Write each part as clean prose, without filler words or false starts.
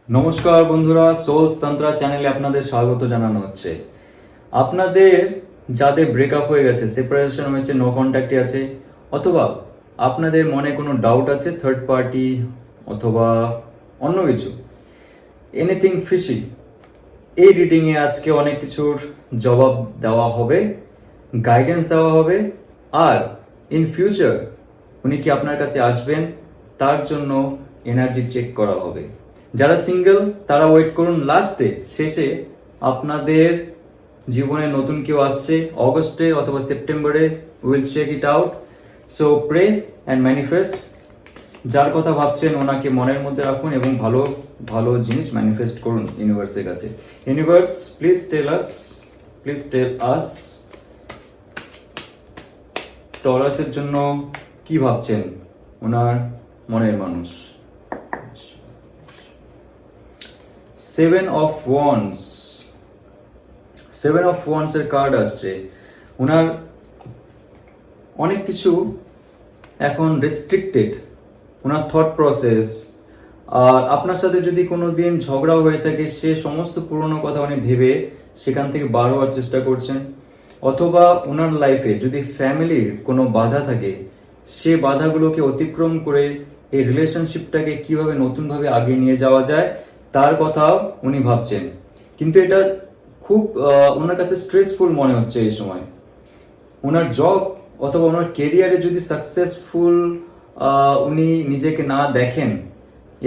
নমস্কার বন্ধুরা, সোলস তন্ত্রা চ্যানেলে আপনাদের স্বাগত জানানো হচ্ছে। আপনাদের যাদের ব্রেকআপ হয়ে গেছে, সেপারেশন হয়েছে, নো কন্ট্যাক্টে আছে, অথবা আপনাদের মনে কোনো ডাউট আছে থার্ড পার্টি অথবা অন্য কিছু, এনিথিং ফিশি, এই রিডিংয়ে আজকে অনেক কিছুর জবাব দেওয়া হবে, গাইডেন্স দেওয়া হবে, আর ইন ফিউচার উনি কি আপনার কাছে আসবেন তার জন্য এনার্জি চেক করা হবে। যারা সিঙ্গেল তারা ওয়েট করুন, শেষে আপনাদের জীবনে নতুন কেউ আসছে অগস্টে অথবা সেপ্টেম্বরে, will check it out. So pray and manifest. যার কথা ভাবছেন ওনাকে মনের মধ্যে রাখুন এবং ভালো ভালো জিনিস ম্যানিফেস্ট করুন ইউনিভার্সের কাছে। ইউনিভার্স, প্লিজ টেল আস টরাসের জন্য কি ভাবছেন ওনার মনের মানুষ। 7 of Wands এর কার্ড আসছে। ওনার অনেক কিছু এখন রেস্ট্রিক্টেড, ওনার থট প্রসেস। আর আপনার সাথে যদি কোনো দিন ঝগড়া হয়ে থাকে, সে সমস্ত পুরনো কথা উনি ভেবে সেখান থেকে বার হওয়ার চেষ্টা করছেন। অথবা ওনার লাইফে যদি ফ্যামিলির কোনো বাধা থাকে, সে বাধাগুলোকে অতিক্রম করে এই রিলেশনশিপটাকে কিভাবে নতুনভাবে আগে নিয়ে যাওয়া যায় তার কথাও উনি ভাবছেন। কিন্তু এটা খুব ওনার কাছে স্ট্রেসফুল মনে হচ্ছে এই সময়। ওনার জব অথবা ওনার কেরিয়ারে যদি সাকসেসফুল উনি নিজেকে না দেখেন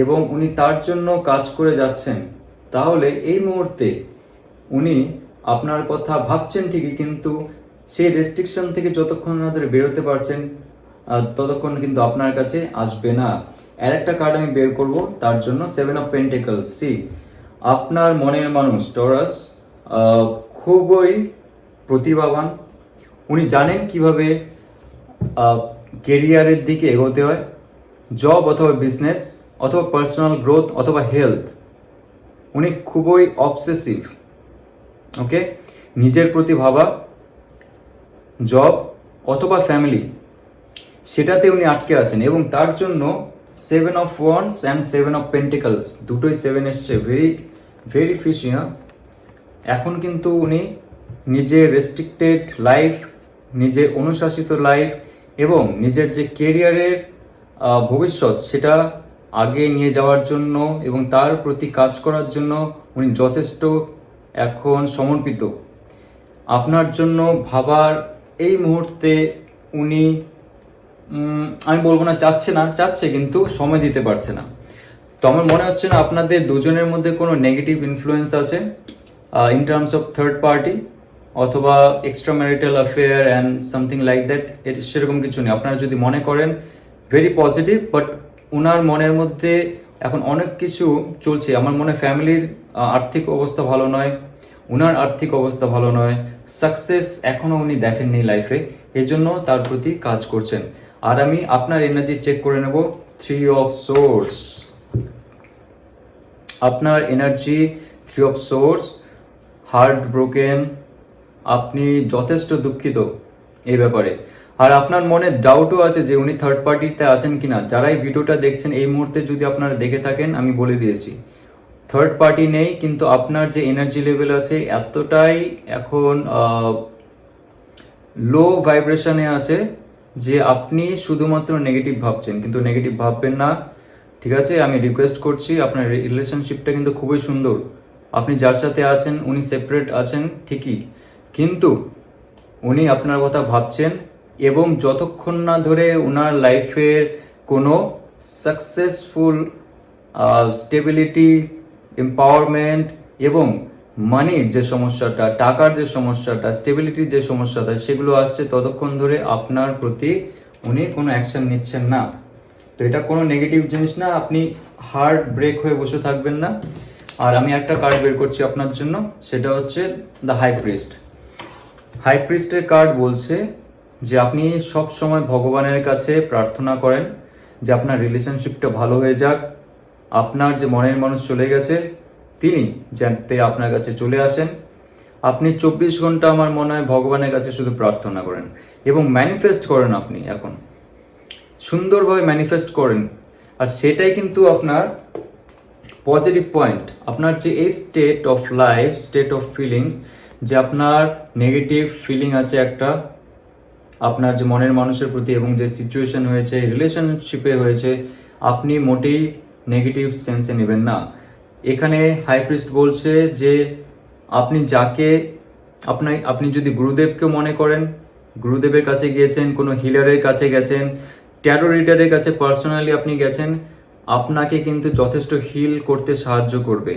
এবং উনি তার জন্য কাজ করে যাচ্ছেন, তাহলে এই মুহূর্তে উনি আপনার কথা ভাবছেন ঠিকই, কিন্তু সেই রেস্ট্রিকশন থেকে যতক্ষণ ওনাদের বেরোতে পারছেন ততক্ষণ কিন্তু আপনার কাছে আসবে না। আর একটা কার্ড আমি বের করব তার জন্য, 7 of Pentacles। আপনার মনের মানুষ টরাস খুবই প্রতিভাবান। উনি জানেন কিভাবে কেরিয়ারের দিকে এগোতে হয়, জব অথবা বিজনেস অথবা পার্সোনাল গ্রোথ অথবা হেলথ। উনি খুবই অবসেসিভ, ওকে। নিজের প্রতি ভাবা, জব অথবা ফ্যামিলি, সেটাতে উনি আটকে আছেন এবং তার জন্য 7 of Wands and 7 of Pentacles দুটোই 7 এসছে। Very very fishy. এখন কিন্তু উনি নিজের রেস্ট্রিক্টেড লাইফ, নিজের অনুশাসিত লাইফ এবং নিজের যে কেরিয়ারের ভবিষ্যৎ সেটা আগে নিয়ে যাওয়ার জন্য এবং তার প্রতি কাজ করার জন্য উনি যথেষ্ট এখন সমর্পিত। আপনার জন্য ভাবার এই মুহূর্তে উনি, আমি বলবো না চাচ্ছে, কিন্তু সময় দিতে পারছে না। তো আমার মনে হচ্ছে না আপনাদের দুজনের মধ্যে কোনো নেগেটিভ ইনফ্লুয়েন্স আছে in terms of third party অথবা extra marital affair and something like that. সেরকম কিছু নেই। আপনারা যদি মনে করেন ভেরি পজিটিভ, বাট ওনার মনের মধ্যে এখন অনেক কিছু চলছে। আমার মনে ফ্যামিলির আর্থিক অবস্থা ভালো নয়, ওনার আর্থিক অবস্থা ভালো নয়, সাকসেস এখনো উনি দেখেননি লাইফে, এজন্য তার প্রতি কাজ করছেন। আর আমি আপনার এনার্জি চেক করে নেব। 3 of Swords, আপনার energy 3 of Swords, heart broken. আপনি যথেষ্ট দুঃখিত এই ব্যাপারে। আর আপনার মনে ডাউটও আছে যে উনি থার্ড পার্টিতে আছেন কিনা। যারা এই ভিডিওটা দেখছেন এই মুহূর্তে যদি আপনারা দেখে থাকেন, আমি বলে দিয়েছি থার্ড পার্টি নেই, কিন্তু আপনার যে এনার্জি লেভেল আছে এতটাই এখন লো ভাইব্রেশনে আছে যে আপনি শুধুমাত্র নেগেটিভ ভাবছেন, কিন্তু নেগেটিভ ভাববেন না, ঠিক আছে? আমি রিকোয়েস্ট করছি। আপনার রিলেশনশিপটা কিন্তু খুবই সুন্দর। আপনি যার সাথে আছেন উনি সেপারেট আছেন ঠিকই, কিন্তু উনি আপনার কথা ভাবছেন এবং যতক্ষণ না ধরে ওনার লাইফের কোনো সাকসেসফুল স্টেবিলিটি, এম্পাওয়ারমেন্ট এবং মানির যে সমস্যাটা, টাকার যে সমস্যাটা, স্টেবিলিটির যে সমস্যাটা, সেগুলো আসছে, ততক্ষণ ধরে আপনার প্রতি উনি কোনো অ্যাকশন নিচ্ছেন না। তো এটা কোনো নেগেটিভ জিনিস না, আপনি হার্ট ব্রেক হয়ে বসে থাকবেন না। আর আমি একটা কার্ড বের করছি আপনার জন্য, সেটা হচ্ছে দ্য হাই প্রিস্ট। হাই প্রিস্টের কার্ড বলছে যে আপনি সব সময় ভগবানের কাছে প্রার্থনা করেন যে আপনার রিলেশনশিপটা ভালো হয়ে যাক, আপনার যে মনের মানুষ চলে গেছে তিনি যাতে আপনার কাছে চলে আসেন। আপনি 24 ঘন্টা আমার মনে হয় ভগবানের কাছে শুধু প্রার্থনা করেন এবং ম্যানিফেস্ট করেন। আপনি এখন সুন্দরভাবে ম্যানিফেস্ট করেন, আর সেটাই কিন্তু আপনার পজিটিভ পয়েন্ট, আপনার যে এই state of life, state of feelings, যে আপনার নেগেটিভ ফিলিং আছে একটা আপনার যে মনের মানুষের প্রতি এবং যে সিচুয়েশন হয়েছে, রিলেশনশিপে হয়েছে, আপনি মোটেই নেগেটিভ সেন্সে নেবেন না। এখানে হাই প্রিস্ট বলছে যে আপনি যাকে আপনি যদি গুরুদেবকে মনে করেন, গুরুদেবের কাছে গিয়েছেন, কোনো হিলারের কাছে গেছেন, ট্যারো রিডারের কাছে পার্সোনালি আপনি গেছেন, আপনাকে কিন্তু যথেষ্ট হিল করতে সাহায্য করবে।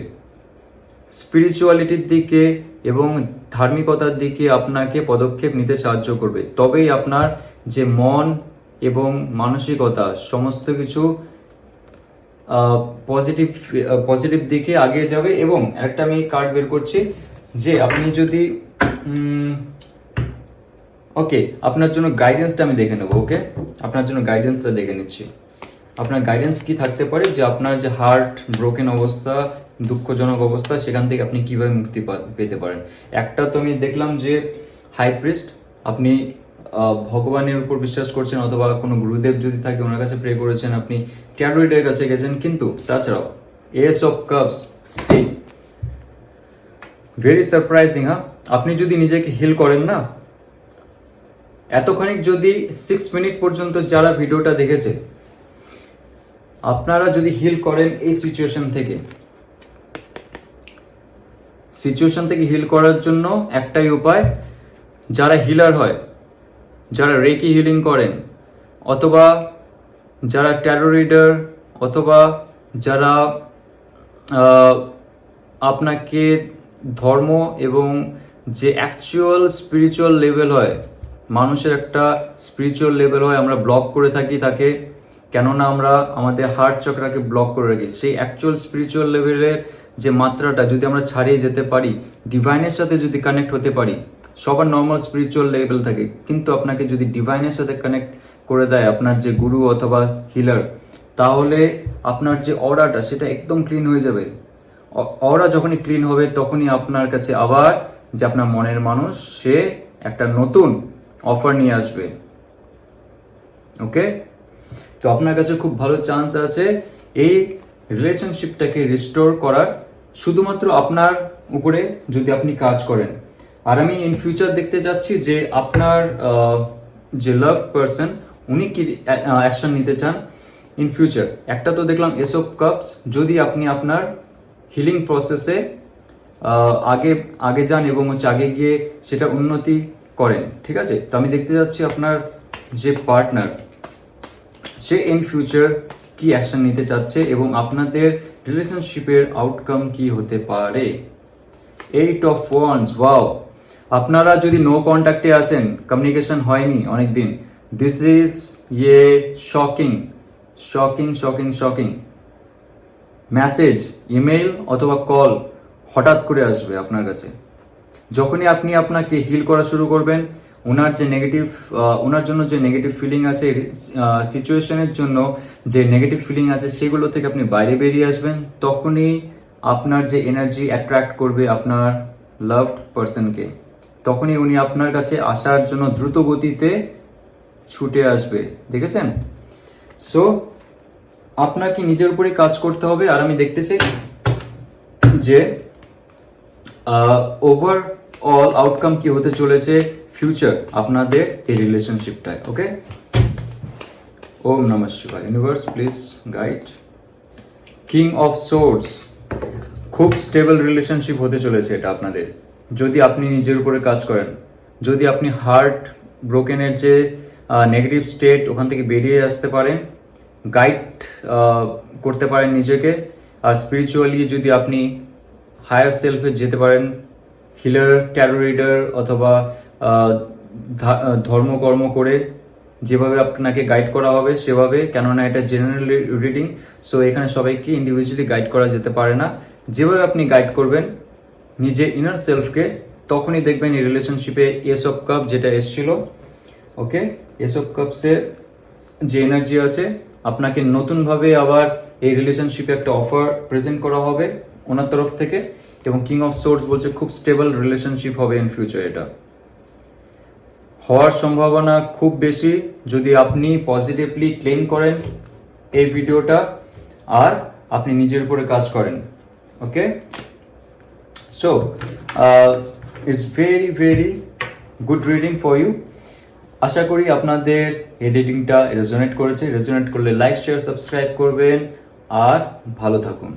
স্পিরিচুয়ালিটির দিকে এবং ধার্মিকতার দিকে আপনাকে পদক্ষেপ নিতে সাহায্য করবে। তবেই আপনার যে মন এবং মানসিকতা সমস্ত কিছু পজিটিভ দিকে আগিয়ে যাবে। এবং একটা আমি কার্ড বের করছি যে আপনি যদি ওকে, আপনার জন্য গাইডেন্সটা আমি দেখে নেবো। ওকে, আপনার জন্য গাইডেন্সটা দেখে নিচ্ছি। আপনার গাইডেন্স কি থাকতে পারে, যে আপনার যে হার্ট ব্রোকেন অবস্থা, দুঃখজনক অবস্থা, সেখান থেকে আপনি কিভাবে মুক্তি পেতে পারেন। একটা তো আমি দেখলাম যে হাই প্রিস্ট, আপনি ভগবানের উপর বিশ্বাস করছেন অথবা কোনো গুরুদেব যদি থাকে ওনার কাছে প্রে করেছেন, আপনি ট্যারো রিডারের কাছে গেছেন। কিন্তু তাছাড়াও ace of cups, see very surprising. হ্যাঁ, আপনি যদি নিজেকে হিল করেন না, এতখানি যদি 6 মিনিট পর্যন্ত যারা ভিডিওটা দেখেছে, আপনারা যদি হিল করেন এই সিচুয়েশন থেকে হিল করার জন্য একটাই উপায়, যারা হিলার হয়, যারা রেকি হিলিং করেন, অথবা যারা ট্যারো রিডার, অথবা যারা আপনাকে ধর্ম এবং যে অ্যাকচুয়াল স্পিরিচুয়াল লেভেল হয়, মানুষের একটা স্পিরিচুয়াল লেভেল হয়, আমরা ব্লক করে থাকি তাকে, কেননা আমরা আমাদের হার্ট চক্রাকে ব্লক করে রাখি। সেই অ্যাকচুয়াল স্পিরিচুয়াল লেভেলের যে মাত্রাটা যদি আমরা ছাড়িয়ে যেতে পারি, ডিভাইনের সাথে যদি কানেক্ট হতে পারি, সবার নর্মাল স্পিরিচুয়াল লেভেল থাকে, কিন্তু আপনাকে যদি ডিভাইনের সাথে কানেক্ট করে দেয় আপনার যে গুরু অথবা হিলার, তাহলে আপনার যে অরাটা সেটা একদম ক্লিন হয়ে যাবে। অরা যখনই ক্লিন হবে, তখনই আপনার কাছে আবার যে আপনার মনের মানুষ, সে একটা নতুন অফার নিয়ে আসবে। ওকে, তো আপনার কাছে খুব ভালো চান্স আছে এই রিলেশনশিপটাকে রিস্টোর করার, শুধুমাত্র আপনার উপরে যদি আপনি কাজ করেন। আর আমি ইন ফিউচার দেখতে যাচ্ছি যে আপনার যে লাভ পারসন, উনি কি অ্যাকশন নিতে চান ইন ফিউচার। একটা তো দেখলাম এস অফ কাপস, যদি আপনি আপনার হিলিং প্রসেসে আগে যান এবং আগে গিয়ে সেটা উন্নতি করেন। ঠিক আছে, তো আমি দেখতে যাচ্ছি আপনার যে পার্টনার, সে ইন ফিউচার কি অ্যাকশন নিতে চাচ্ছে এবং আপনাদের রিলেশনশিপের আউটকাম কি হতে পারে। 8 অফ ওয়ান্ডস, ওয়াও। আপনারা যদি নো কন্ট্যাক্টে আছেন, কমিউনিকেশন হয়নি অনেকদিন, this is shocking message, email অথবা কল হঠাৎ করে আসবে আপনার কাছে। যখনই আপনি আপনাকে হিল করা শুরু করবেন, ওনার জন্য যে নেগেটিভ ফিলিং আছে, সিচুয়েশনের জন্য যে নেগেটিভ ফিলিং আছে, সেগুলো থেকে আপনি বাইরে বেরিয়ে আসবেন, তখনই আপনার যে এনার্জি অ্যাট্রাক্ট করবে আপনার লাভড পারসনকে, তখনই উনি আপনার কাছে আসার জন্য দ্রুত গতিতে ছুটে আসবে। দেখেছেন? সো আপনাকে নিজের উপরে কাজ করতে হবে। আর আমি দেখতেছি যে ওভারঅল আউটকাম কি হতে চলেছে ফিউচার আপনাদের এই রিলেশনশিপটায়। ওকে, ওম নমঃ শিবায়। Universe please guide. King of swords, খুব স্টেবল রিলেশনশিপ হতে চলেছে এটা আপনাদের, যদি আপনি নিজের উপরে কাজ করেন, যদি আপনি হার্ট ব্রোকেনের যে নেগেটিভ স্টেট, ওখান থেকে বেরিয়ে আসতে পারেন, গাইড করতে পারেন নিজেকে। আর স্পিরিচুয়ালি যদি আপনি হায়ার সেলফে যেতে পারেন, হিলার, ট্যারো রিডার অথবা ধর্মকর্ম করে যেভাবে আপনাকে গাইড করা হবে সেভাবে, কেননা এটা জেনারেল রিডিং, সো এখানে সবাইকে ইন্ডিভিজুয়ালি গাইড করা যেতে পারে না। যেভাবে আপনি গাইড করবেন নিজের ইনার সেলফকে, তখনই দেখবেন এই রিলেশনশিপে এস অফ কাপ যেটা এসছিল, ওকে, এস অফ কাপসের যে এনার্জি আছে, আপনাকে নতুনভাবে আবার এই রিলেশনশিপে একটা অফার প্রেজেন্ট করা হবে ওনার তরফ থেকে। এবং কিং অফ সোর্স বলছে খুব স্টেবল রিলেশনশিপ হবে ইন ফিউচার। এটা হওয়ার সম্ভাবনা খুব বেশি, যদি আপনি পজিটিভলি ক্লেম করেন এই ভিডিওটা। আর আপনি নিজের উপরে কাজ করেন। Okay, so it's very very good reading for you. আশা করি আপনাদের এই রিডিংটা রেজোনেট করেছে। রেজোনেট করলে লাইক শেয়ার সাবস্ক্রাইব করবেন আর ভালো থাকুন।